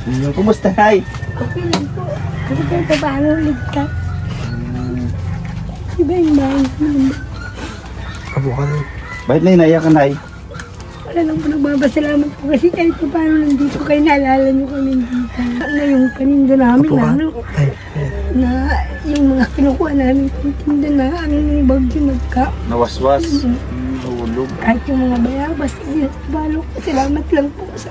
Kumusta, Nay? Okay lang po. Kasi kahit paano ligtas. Iba yung bahay naman. Abo ka lang. Bakit na inaiyak ka, Nay? Wala lang po, nagbabasalamat po. Kasi kahit paano nandito kayo, naalala nyo kami dito. Na yung paninda namin na, ano, na yung mga kinukuha namin, paninda na, ano yung bagyo nagka. Nawaswas. Nahulog. Kahit yung mga bayabas, balok. Salamat lang po sa...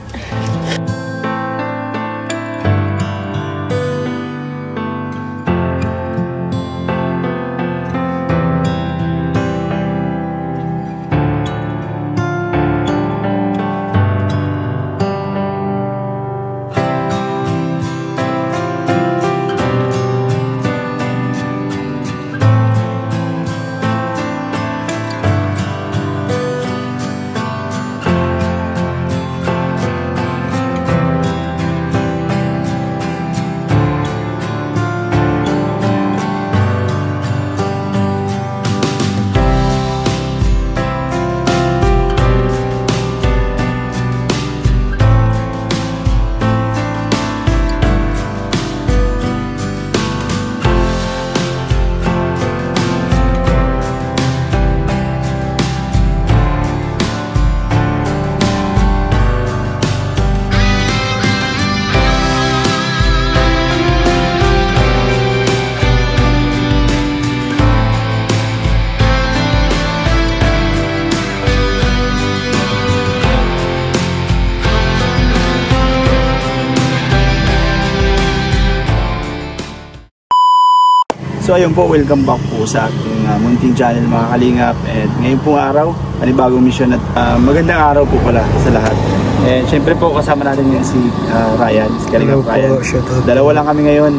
So ayun po, welcome back po sa aking munting channel mga kalingap. And ngayon pong araw, panibagong mission at magandang araw po pala sa lahat. And syempre po kasama natin yan si Ryan, si Kalingap Ryan. Dalawa lang kami ngayon.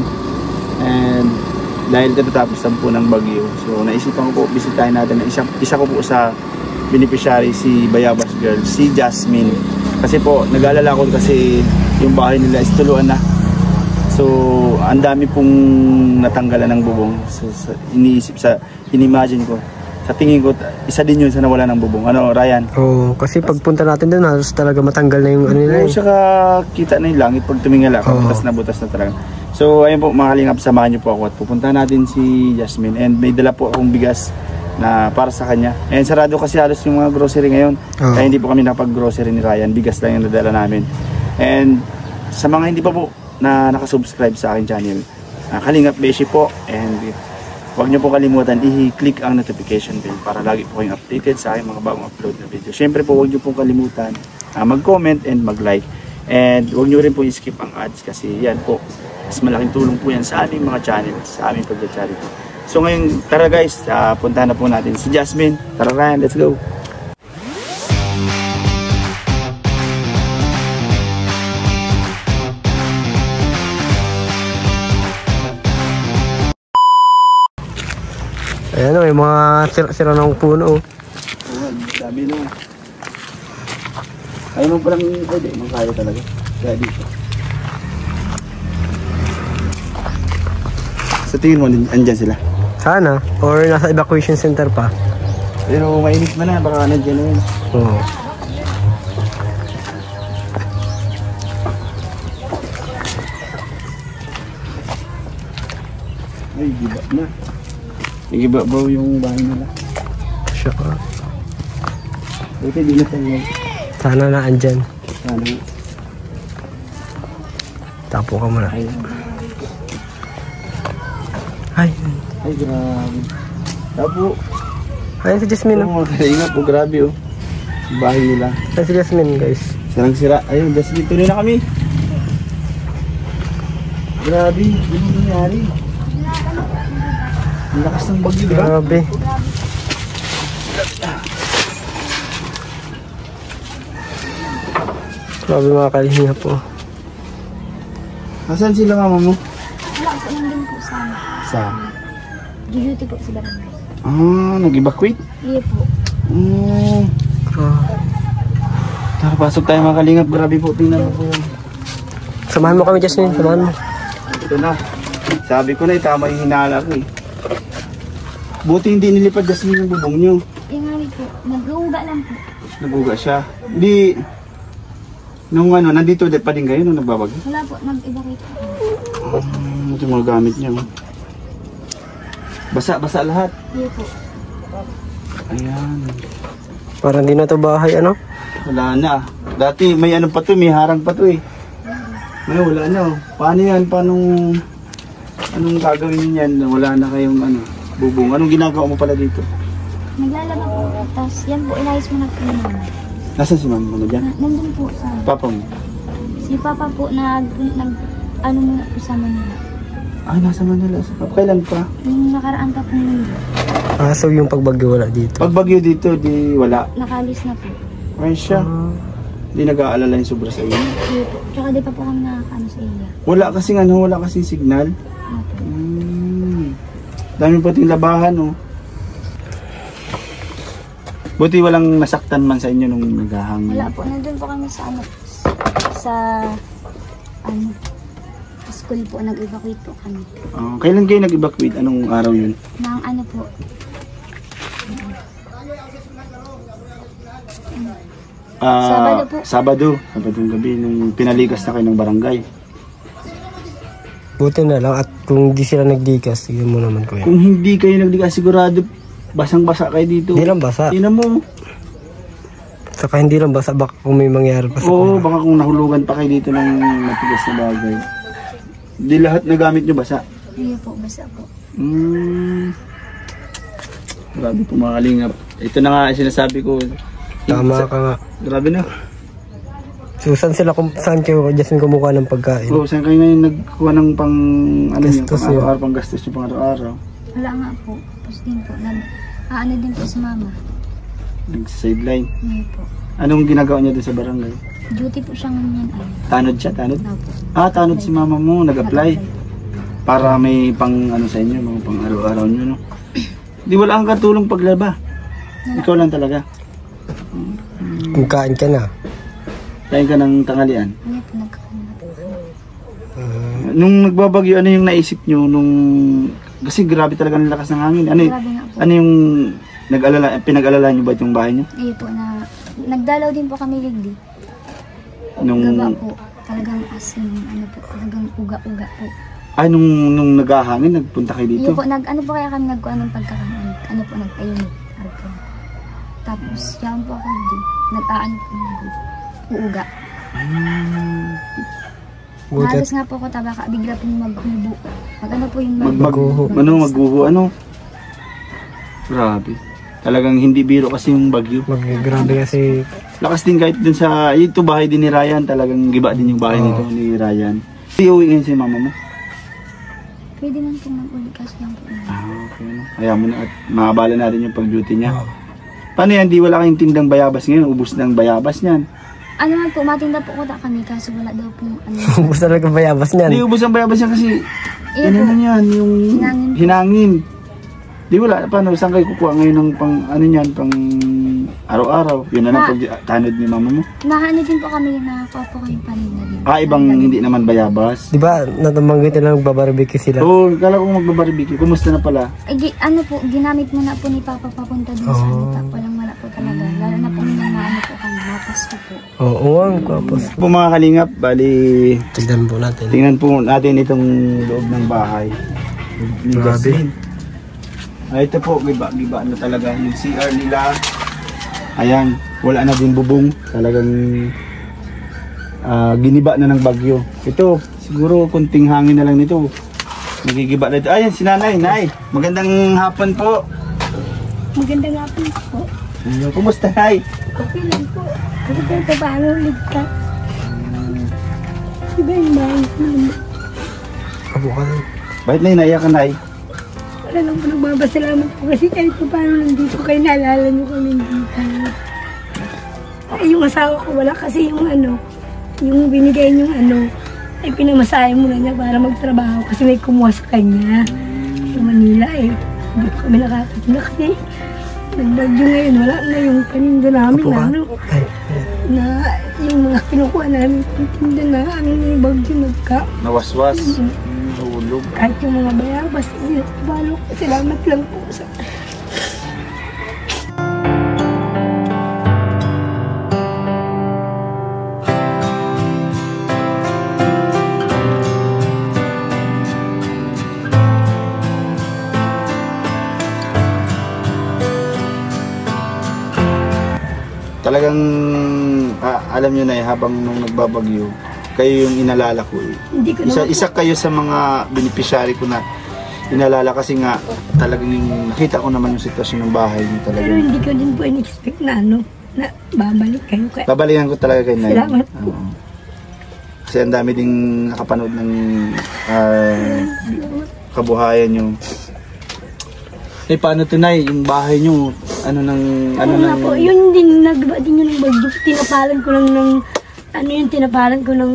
And dahil katatapos lang po ng bagyo, so naisipan ko po bisitahin natin na isa ko po sa beneficiary, si Bayabas Girl, si Jasmine. Kasi po nag-alala ko kasi yung bahay nila is tuluan na. So, ang dami pong natanggalan ng bubong. So, inimagine ko. Sa tingin ko, isa din yun sa nawala ng bubong. Ano, Ryan? Oo, kasi pagpunta natin doon, halos talaga matanggal na yung ano nila. Oo, saka kita na yung langit pag tumingala. Butas na talaga. So, ayun po, mga kalingap, samahan niyo po ako at pupunta natin si Jasmine. And may dala po akong bigas na para sa kanya. And sarado kasi halos yung mga grocery ngayon. Kaya hindi po kami nakapag-grocery ni Ryan. Bigas lang yung nadala namin. And sa mga hindi pa po na nakasubscribe sa akin channel, Kalingap Beshi po, and huwag nyo po kalimutan i-click ang notification bell para lagi po kayong updated sa aking mga bagong upload na video. Syempre po huwag nyo po kalimutan mag-comment and mag-like, and huwag nyo rin po i-skip ang ads kasi yan po, mas malaking tulong po yan sa aming mga channel, sa aming pag-charity. So ngayon, tara guys, puntahan na po natin si Jasmine. Tara Ryan, let's go! Ayan o, may mga sira ng puno. Dami no. Ayaw mo palang pwede, kaya talaga. Kaya dito. Sa tingin mo, andyan sila? Sana, or nasa evacuation center pa. Pero mainit man na, baka nandiyan na yun. Oo. Ay, giba na. Nagiba bro yung bahay nila. Siya ka. Buti di na tayo. Sana na andyan. Sana. Tapo ka muna. Ay. Ay. Ay, grabe. Tapo. Ay, si Jasmine. Oo, ingat po, grabe oh. Bahay nila. Ay, si Jasmine guys. Sarang sira. Ayun, Jasmine, tuloy na kami. Grabe, ano nangyari? Ang lakas ng bagyo, di ba? Grabe. Grabe mga kalinga po. Nasaan sila mama mo? Wala po, nandun po sana. Saan? Duty po sa barangay. Nag-evacuate? Iya po. Tara, pasok tayo mga kalingap. Grabe po, tingnan mo po. Samahan mo kami, Jasmine. Samahan mo. Ito na. Sabi ko na, tama yung hinala ko eh. Buti hindi nilipad Jasmine yung bubong nyo. Yung nga po, nag-uuga lang po. Naguga siya. Hindi, Nung ano, nandito pa din kayo nung nagbabagyo? Wala po, nag-evacuate po. Ito yung mga gamit niya. Basa lahat. Iya po. Ayan. Parang di na to bahay, ano? Wala na. Dati may ano pa to, may harang pa to eh. Ngayon wala na. Paano yan? Anong gagawin niyan? Wala na kayong ano, bubong. Anong ginagawa mo pala dito? Naglalaba po. Tapos yan po, inayos mo na po yung mama. Nasaan si mama mo dyan? Nandun po sa... Papa mo? Si Papa po ano muna po sa Manila. Ay, nasa Manila. Si Papa, kailan pa? Yung nakaraan pa pong mundo. So yung pagbagyo wala dito. Pag bagyo dito, di wala. Nakalis na po. Ay siya. Di nag-aalala yung sobra sa iyo. Iya po. Tsaka di pa po kami nakakaano sa iya. Wala kasing signal. Opo. Dami pa ting labahan, oh. Buti walang nasaktan man sa inyo nung naghahangin. Wala po. Nandun po kami sa school po. Nag-evacuate po kami. Kailan kayo nag-evacuate? Anong araw yun? Nang ano po. Sabado po. Sabadong gabi nung pinaligas na kayo ng barangay. Buti na lang at kung di sila nagdikas, sige mo naman kuya. Kung hindi kayo nagdigas, sigurado basang-basa kayo dito. Hindi lang basa. Tingnan mo. Saka hindi lang basa, baka kung may mangyari pa sa Oo, baka kung nahulugan pa kayo dito ng matigas na bagay. Di lahat na gamit nyo basa. Iya po, basta po. Grabe po mga kalingap. Ito na nga sinasabi ko. Tama ka nga. Grabe na. So saan kayo Jasmine kumukuha ng pagkain? Oo, saan kayo ngayon nagkuha ng pang Gastos pang araw-araw, pang gastos nyo pang araw-araw? Wala nga po. Tapos din po. Ano din po sa mama. Nag-sideline. Iya po. Anong ginagawa niya doon sa barangay? Duty po siya ngayon. Tanod siya, tanod? Opo. Tanod si mama mo, nag-apply. Para may pang ano sa inyo, mga pang araw-araw nyo, no? Di wala kang katulong paglaba. Ikaw lang talaga. Kung kain ka na. Kain ka ng tanghalian. Iya po, nagkakaroon po. Nung nagbabagyo, ano yung naisip nyo nung... Kasi grabe talaga ang lakas ng hangin. Grabe nga po. Ano yung pinag-alala nyo ba yung bahay nyo? Iya po, nagdalaw din po kami ligdi. Nung... Gaba po. Talagang asin. Ano po, talagang uga-uga po. Ay, nung naghahangin, nagpunta kayo dito? Iya po, ano po kaya kami nagkuha ng pagkakaroon? Ano po, nagpayunit. Tapos, yan po ako din. Nag-aano po uuga. Halos nga po ako tabaka, bigla po maghubo. Ano po yung maghubo? Grabe. Talagang hindi biro kasi yung bagyo. Grabe kasi. Lakas din kahit dun sa, ito bahay din ni Ryan, talagang giba din yung bahay nito ni Ryan. Iuwi ngayon si mama mo? Pwede man po mag-uli kasi lang po. Okay. Kaya mo na at makabala na rin yung pag-duty niya. Paano yan? Di wala kayong tindang bayabas ngayon? Ubus ng bayabas niyan. Ano man po, matinda po ko kami kaso wala daw po Ubus talaga bayabas niyan. Hindi ubus ang bayabas niya kasi ano na yan, yung hinangin. Di wala, paano? Saan kayo kukuha ngayon ng pang ano niyan, pang araw-araw? Yun na lang pag tanod ni mama mo? Nakaano din po kami, nakakuha po kayong panina din. Ibang hindi naman bayabas. Di ba, natamanggitin lang magbabarbecue sila? Oo, kala ko magbabarbecue. Kumusta na pala? Ano po, ginamit mo na po ni Papa papunta dun sa ano, walang wala po talaga. Lalo na po nung naano po kami, mapas ko po. Oo, ang kapos. Po mga kalingap, bali... Tignan po natin. Tingnan po natin itong loob ng bahay. Grabe. Ito po, giba na talaga yung CR nila. Ayan, wala na din bubong. Talagang giniba na ng bagyo. Ito, siguro kunting hangin na lang nito. Nagigiba na ito. Ayan, si Nanay. Nay, magandang hapon po. Magandang hapon po. Kumusta, Nay? Okay lang po. Kasi kahit paano ligtas. Iba yung bahay namin. Abo ka lang. Bakit Nay, naiyak ka, Nay? Wala lang po nagbabasalamat po kasi kahit paano nandito kayo, naalala nyo kami dito. Ay, yung asawa ko wala kasi yung yung binigay yung ay pinamasahe muna niya para magtrabaho kasi may kumuha sa kanya sa Manila eh. Hindi po kami nakakatinda kasi nagbagyo ngayon, wala na yung paninda namin na yung mga kinukuha namin paninda na ang bagyo Nawaswas. Nahulog. kahit yung mga bayabas, salamat lang po sa talagang alam nyo na habang nung nagbabagyo, kayo yung inalala ko eh. Hindi ko Isa kayo sa mga beneficiary ko na inalala kasi nga talagang nakita ko naman yung sitwasyon ng bahay niyo talaga. Pero hindi ko din po in-expect na na babalik kayo. Babalikan ko talaga kayo na. Salamat po. Kasi ang dami ding nakapanood ng kabuhayan nyo. Paano tunay yung bahay nyo? Ano Po, yun din nagba din yun ng bagyo. Tinapalan ko lang ng tinapalan ko ng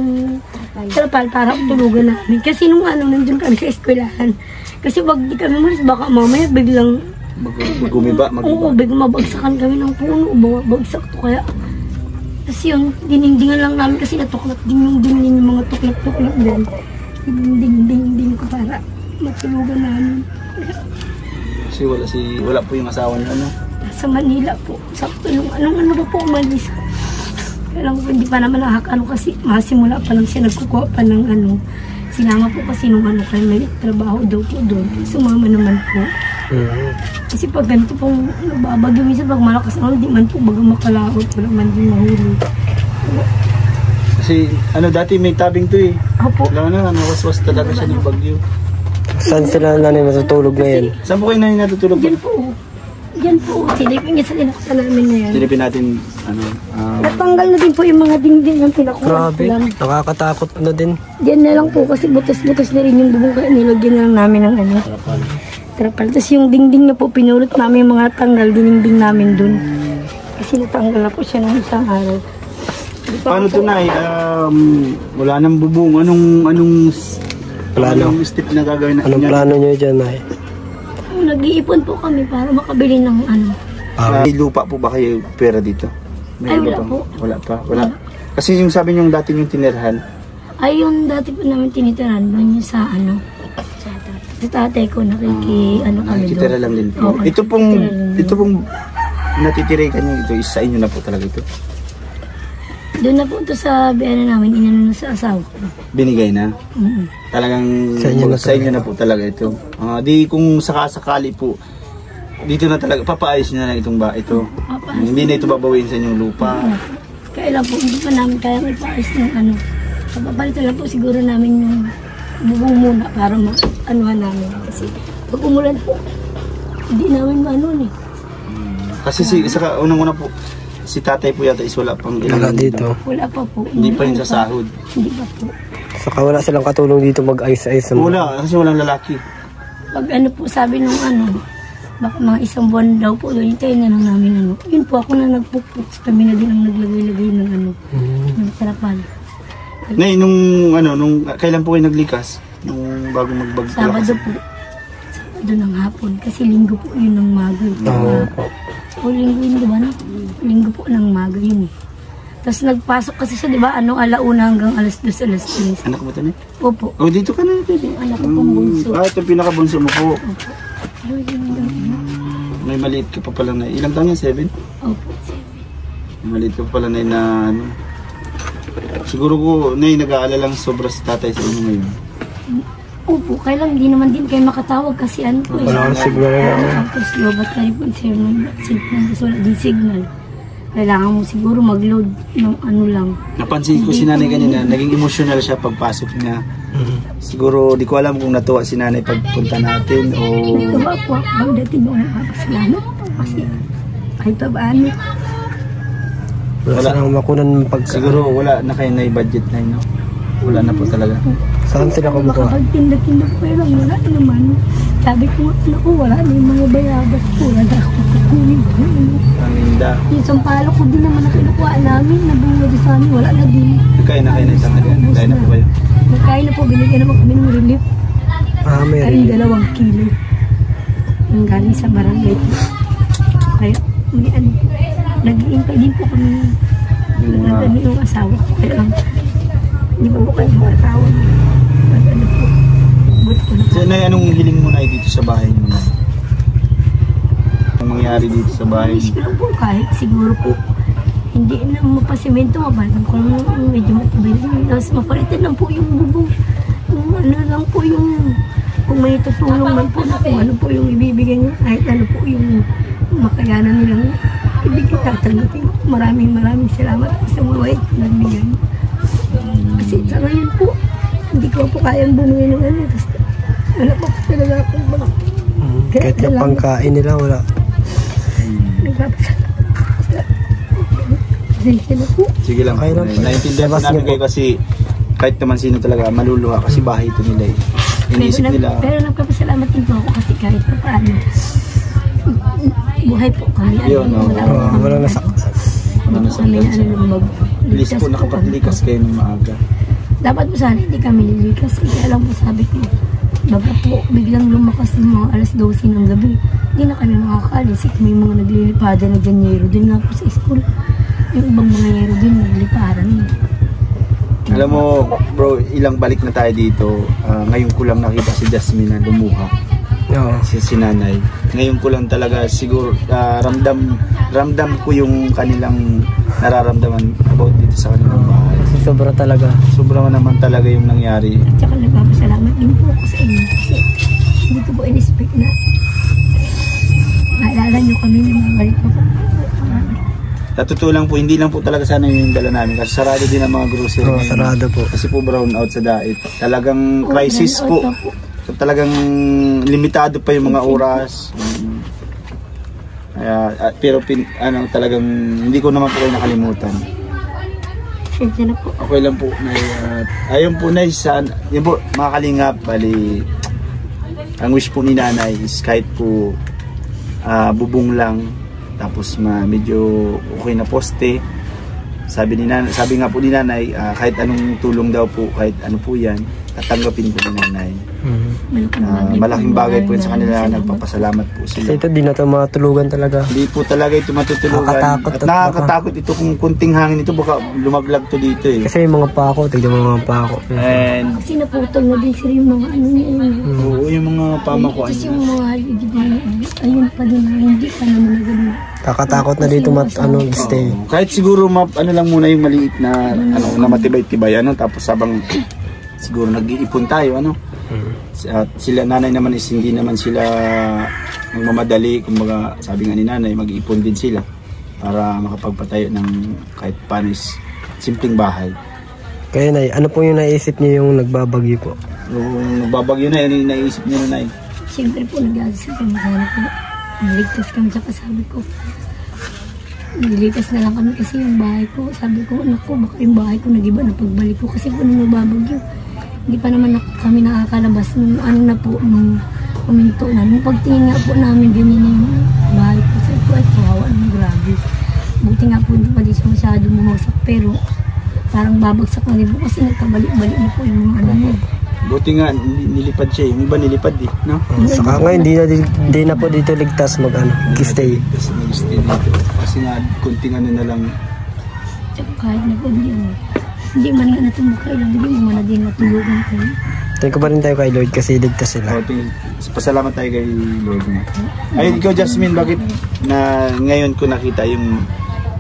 trapal para tulugan namin. Kasi nung nandun kami sa eskwelahan. Kasi wag di kami malis, baka mamaya biglang gumiba. Oo, biglang mabagsakan kami ng puno. Bagsak to kaya. Kasi yun, dinindingan lang namin kasi natuklap din yung dingding yung mga tuklap-tuklap din. Ding ko para matulugan namin. Kasi wala po yung asawa niyo, ano? Sa Manila po. Sakto yung ano pa po umalis. Kailan ko hindi pa naman kasi masimula pa lang siya nagkukuha pa ng sinama po kasi nung kayo may trabaho daw po doon. Sumama naman po. Kasi pag ganito pong nagbabagyo minsan pag malakas hindi man po baga makalahot, wala man din mahuli. Kasi dati may tabing to eh. Opo. Wala na, nawaswas talaga siya ng bagyo. Saan sila nanay matutulog ngayon? Saan po kayo natutulog? Diyan po. Diyan po. Silipin niya sa linakta namin na yan. Silipin natin, natanggal na din po yung mga dingding ng pinakuha. Grabe, nakakatakot na din. Diyan na lang po kasi butas-butas na rin yung bubong kaya nilagyan na lang namin ng trapal. Tapos yung dingding na po pinulot namin yung mga tanggal dinding namin dun. Kasi natanggal na po siya ng isang araw. Paano tunay? Wala nang bubong. Anong step na gagawin na? Anong plano nyo dyan, Nay? Nag-iipon po kami para makabili ng May lupa po ba kayo pera dito? Ay, wala po. Wala pa? Wala. Kasi yung sabi nyo dati yung tinirhan. Ay, yung dati po namin tinitirahan doon yung sa sa tatay ko kami doon. Nakikitira lang din po. Oo, Ito pong natitirikan nyo ito, isa inyo na po talaga ito. Doon na po ito sa biyana namin, inano na sa asawa ko. Binigay na? Talagang sa inyo na po talaga ito. Di kung sakasakali po, dito na talaga, papaayos na lang ito. Hindi na ito babawiin sa inyong lupa. Kailan po, hindi pa namin kayang ipaayos ng Papapalitan lang po siguro namin yung bubong muna para ma-anuhan namin. Kasi pag umulan po, hindi namin ma-anuhan eh. Kasi unang-una po, si tatay po yata is wala pang ilang dito. Wala pa po. Hindi pa rin sa sahod. Hindi pa po. Saka wala silang katulong dito mag-ayos-ayos. Wala, kasi walang lalaki. Pag po sabi nung baka mga isang buwan daw po, hintayin na lang namin Yun po ako na nagpupuk. Kami na din ang naglagay-lagay ng ng trapal. Nay, nung kailan po kayo naglikas? Nung bago magbagyo? Sabado po. Sabado ng hapon. Kasi linggo po yun ng maga. O linggo yun, diba na? Linggo po ng maga yun eh. Tapos nagpasok kasi siya, diba? Alauna hanggang alas 2, alas 3. Anak mo ito na? Opo. Dito ka na. Yung anak ko pong bunso. Ito yung pinakabunso mo po. Opo. May maliit ka pa pala na. Ilang taon yan? 7? Opo. Maliit ka pa pala na siguro ko, nag-aalalang sobra sa tatay sa inyo ngayon. Opo, kailan hindi naman din kayo makatawag kasi po eh. Wala kang signal na. Tapos lobat tayo po signal. Tapos wala din signal. Kailangan mo siguro mag-load ng lang. Napansin ko si nanay kanina, naging emotional siya pagpasok niya. Siguro, di ko alam kung natuwa si nanay pagpunta natin o... Natuwa po ako. Pagdating mo, nagpapasalamat po kasi kahit pa paano. Wala silang makunan Siguro wala na kayo na budget na yun. Wala na po talaga. Saan sila kumukuha? Makapagtinda-tinda po pero wala naman. Sabi ko nga, wala na yung mga bayabas po. Wala na ako kukunin po. Paninda. Yung sampalo ko din naman na kinukuha namin. Nabunga din sa amin, wala na din. Nagkain na kayo na isang halian. Nagkain na po kayo. Nagkain na po, binigyan naman kami ng relief. May Ay, 2 kilo. Ang galing sa barangay po. Kaya, may nag-iimpay din po kami. Nagano yung asawa ko. Kaya lang, hindi pa po kayo makatawag. Ano po. Buti ko na po. So, Nay, anong hiling mo na dito sa bahay mo na? Anong mangyari dito sa bahay Wish mo? ko lang po kahit siguro po hindi na mapasimento, mapalitan ko lang medyo matibay. Tapos mapalitan lang po yung bubong. Yung lang po yung kung may tutulong man po na kung ano po yung ibibigay niyo. Kahit ano po yung makayanan nilang ibigay, tatanggapin ko. maraming salamat po sa buhay ko nagbigay. Kasi sa ngayon po, hindi ko po kayang bumili ng ano. Kasi wala po talaga akong bang. Kahit yung pangkain nila, wala. Sige lang. Okay lang. Naintindihan po namin kayo kasi kahit naman sino talaga maluluha kasi bahay ito nila eh. Inisip nila. Pero nagpapasalamat din po ako kasi kahit pa paano. Buhay po kami. Wala nasaktan. Hindi po kami At least po nakapatlikas kayo ng maaga. Dapat po sana hindi kami nilikas. Kaya lang po sabi ko, baka po biglang lumakas ng mga alas 12 ng gabi. Hindi na kami makakalis. May mga naglilipada na ganyero din nga po sa school. Yung ibang mga yero din nagliparan. Alam mo bro, ilang balik na tayo dito. Ngayon ko lang nakita si Jasmine na lumuha. Si nanay. Ngayon ko lang talaga siguro ramdam ko yung kanilang nararamdaman about dito sa kanilang bahay. Sobra talaga. Sobra naman talaga yung nangyari. At saka nagpapasalamat din po ako sa inyo kasi hindi ko po in-expect na maalala nyo kami ng mga balik po. Sa totoo lang po, hindi lang po talaga sana yung dala namin kasi sarado din ang mga grocery. Sarado po. Kasi po brown out sa dait. Talagang crisis po. So, talagang limitado pa yung mga oras. Pero talagang hindi ko naman po kayo nakalimutan. Sensya na po. Okay lang po. Ayun po na yun po mga kalingap. Bali, ang wish po ni nanay is kahit po bubong lang. Tapos medyo okay na poste. Sabi nga po ni nanay, kahit anong tulong daw po, kahit ano po yan, tatanggapin po ni nanay. Malaking bagay po yun sa kanila, nagpapasalamat po sila. Kasi ito, di na ito matulugan talaga. Hindi po talaga ito matutulugan. At nakakatakot ito kung kunting hangin ito, baka lumaglag to dito eh. Kasi yung mga pako, tignan mo mga pako. And kasi naputol na din sila yung mga ano niya. Oo, yung mga pamakuan. Kasi yung mga haligid na ayun pa din na hindi pa naman nagano. Kakatakot na dito stay. Kahit siguro lang muna yung maliit na na matibay-tibay tapos habang siguro nag-iipon tayo At sila nanay naman is hindi naman sila nagmamadali, kumbaga sabi nga ni nanay mag-iipon din sila para makapagpatayo ng kahit paano is simpleng bahay. Kaya nay, ano po yung naisip niyo yung nagbabagyo po? Yung nagbabagyo na yun, naisip niyo na nay. Siyempre po nag-aasip kami sana po. Niligtas kami sa kasabi ko. Niligtas na lang kami kasi yung bahay ko. Sabi ko, naku, baka yung bahay ko nag-iba na pagbalik ko kasi po nung nababagyo. Hindi pa naman kami nakakalabas nung nung kuminto na. Nung pagtingin nga po namin ganyan yung bahay ko. Sabi ko, ay kawawa naman, grabe. Buti nga po hindi pa di siya masyado bumagsak pero parang babagsak na rin po kasi nagkabalik-balik na po yung mga niya. Buti nga nilipad siya, yung iba nilipad no? Saka ngayon hindi na po dito ligtas stay. Kasi mag-stay dito. Kasi nga kunting na lang. Kahit na po hindi man nga natumukay lang, hindi man na din natulugan ko. Thank you pa rin tayo kay Lord kasi ligtas sila. Pasalamat tayo kay Lord nga. Ayun, ikaw Jasmine, bakit na ngayon ko nakita yung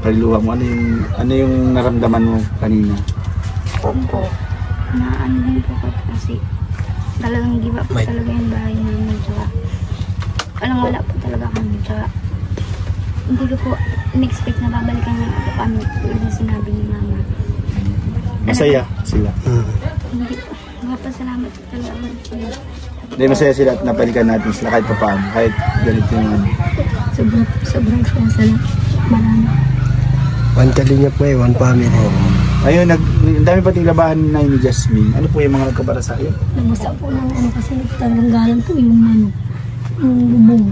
pagluha mo? Ano yung naramdaman mo kanina? Opo. Ano din po kasi talagang give up po talaga yung bahay namin. Tsaka wala po talaga kami. Tsaka hindi ko po in-expect na babalikan niya ako kami yung sinabi ni mama. Masaya sila. Hindi po. Magpasalamat po talaga ako sila. Hindi, masaya sila at napalikan natin sila kahit pa paano. Kahit galit yung Sobrang salamat. Marami. One kalinya po one family. Ayun, ang dami pating labahan ni Jasmine. Ano po yung mga nagkabara sa akin? Nabasa po ng kasi nagtanggalan po yung bubong.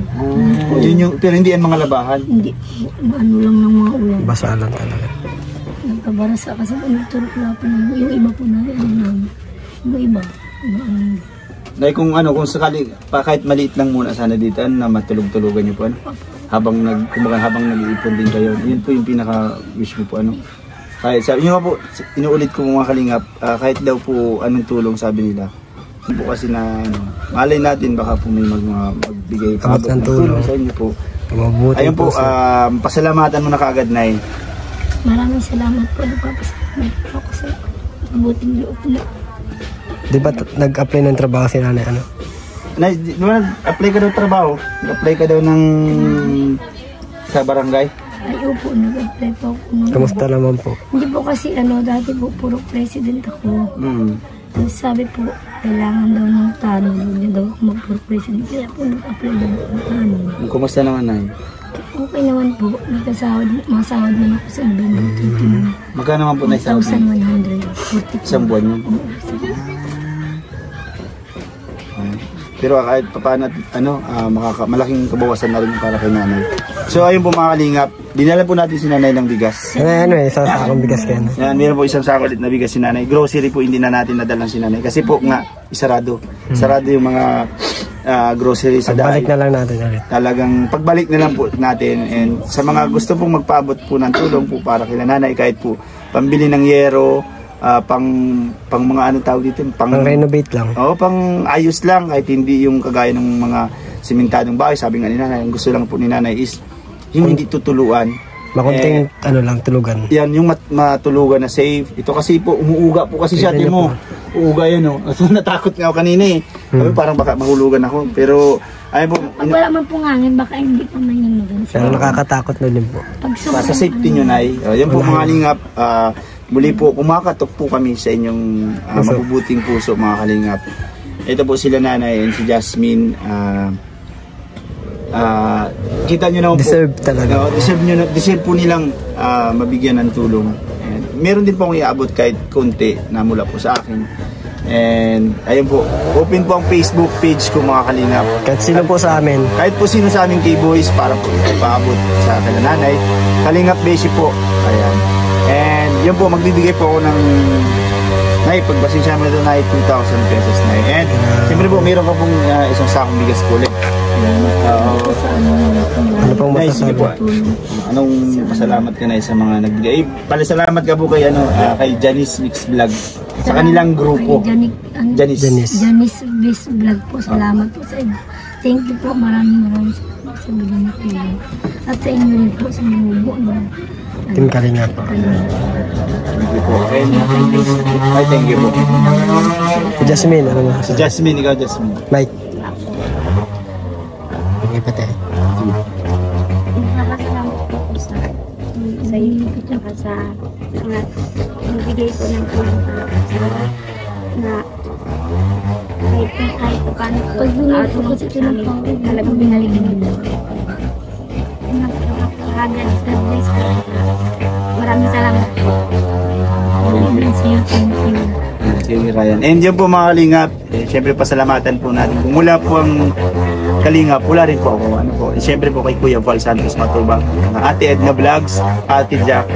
Pero hindi yan mga labahan. Hindi. Lang ng mga ulan. Basa lang talaga. Nagkabarasa kasi po nagturok na po yung iba po na yung iba. Dahil kung sakali, kahit maliit lang muna sana dito, na matulog-tulugan niyo po habang nag-iipon din kayo. Yun po yung pinaka-wish mo po Kahit sabi niyo po, inuulit ko mga kalingap, kahit daw po anong tulong sabi nila. Po kasi na malay natin baka po may magbigay ng tulong sa inyo po. Ayun po, pasalamatan mo na kaagad, Nay. Maraming salamat po. Nagpapasalamat po ako sa mabuting loob na. Di ba nag-apply ng trabaho si nanay? Nay, di ba nag-apply ka daw trabaho? Nag-apply ka daw sa barangay? Ay, opo, nag-apply po ako. Kamusta naman po? Hindi po kasi dati po puro president ako. Tapos sabi po, kailangan daw ng tanong. Hindi daw ako mag-puro president. Kaya po nag-apply daw ako ng tanong. Kumusta naman, Nay? Okay naman po. Masahod naman ako sa November 29. Magkano naman po na isang 1,140. isang buwan yun? Pero kahit paano, malaking kabawasan na rin para kay nanay. So ayun po mga kalingap, dinala po natin si nanay ng bigas. Isang sakong bigas kaya. Yan, meron po isang sako ulit na bigas si nanay. Grocery po hindi na natin nadalan si nanay. Kasi po nga, isarado. Sarado yung mga grocery sa dahil. Pagbalik na lang natin ulit. Talagang pagbalik na lang po natin. And sa mga gusto pong magpaabot po ng tulong po para kay nanay, kahit po pambili ng yero, pang mga tawag dito, pang renovate lang. Oo, pang ayos lang, kahit hindi yung kagaya ng mga simentadong bahay. Sabi nga ni nanay, ang gusto lang po ni nanay is yung hindi tutuluan. Makunting lang, tulugan. Yan, yung matulugan na safe. Ito kasi po, umuuga po kasi siya. Tingnan mo, uuga yan o. Natakot nga ako kanina eh. Sabi, parang baka mahulugan ako. Pero, ayun po. Pag wala man pong hangin, baka hindi pa nangyayari. Pero nakakatakot na din po. Sa safety nyo, Nay. Yan po mga kalingap. Muli po, kumakatok po kami sa inyong mabubuting puso, mga kalingap. Ito po sila nanay and si Jasmine. Kita nyo naman deserve po. Talaga. Deserve po nilang mabigyan ng tulong. And meron din po akong iaabot kahit konti na mula po sa akin. And ayun po, open po ang Facebook page ko, mga kalingap. Kahit sino po sa amin. Kahit po sino sa aming K-Boys para po ipaabot sa nanay. Kalingap Beshi po. Ayan. And yun po, magbibigay po ako ng Nay, pagbasensya mo na ito, Nay, 2,000 pesos, Nay. And siyempre po, mayroon ka pong isang sakong bigas po ulit. Ano pong Nay, sige po. Anong pasalamat ka, Nay, sa mga nagbigay? Palasalamat ka po kay, kay Janice Mix Vlog. Sa kanilang grupo. Janice Mix Vlog po. Salamat po sa inyo. Thank you po. Maraming salamat sa bigyan na tulong. At sa inyo rin po sa mga Team Kalinga po. Thank you po. Ay, thank you po. Si Jasmine, ano mo? Si Jasmine, ikaw Jasmine. Mike. Hindi pa tayo. Nakakasalamat po ako sa iyo at sa mga nagbigay ko ng tulong na kahit pa paano po tumulong sa amin, talagang binalikin nila. Nakakagad sa place ko. Maraming salamat po. Sige, Ryan. And yun po mga kalingap, siyempre pasalamatan po natin. Kung mula po ang kalingap, wala rin po ako. Siyempre po kay Kuya Val Santos Matubang, Ate Edna Vlogs, Ate Jack,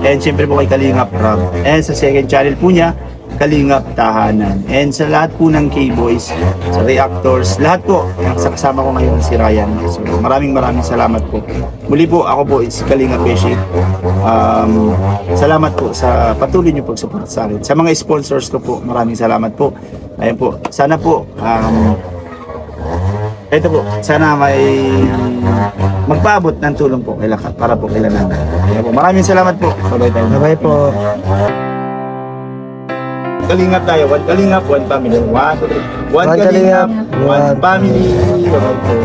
and siyempre po kay Kalingap Rob. And sa second channel po niya, Kalingap Tahanan. And sa lahat po ng K-Boys, sa reactors, lahat po, sa kasama ko ngayon si Ryan. So, maraming salamat po. Muli po, ako po si Kalingap Beshi. Salamat po sa patuloy niyo pag-support sa akin. Sa mga sponsors ko po, maraming salamat po. Ayun po, sana po, ito po, sana may magpaabot ng tulong po para po kailangan. Maraming salamat po. Bye-bye po. Kalingap tayo. One Kalingap, one family. One Kalingap, one family. Bye-bye po.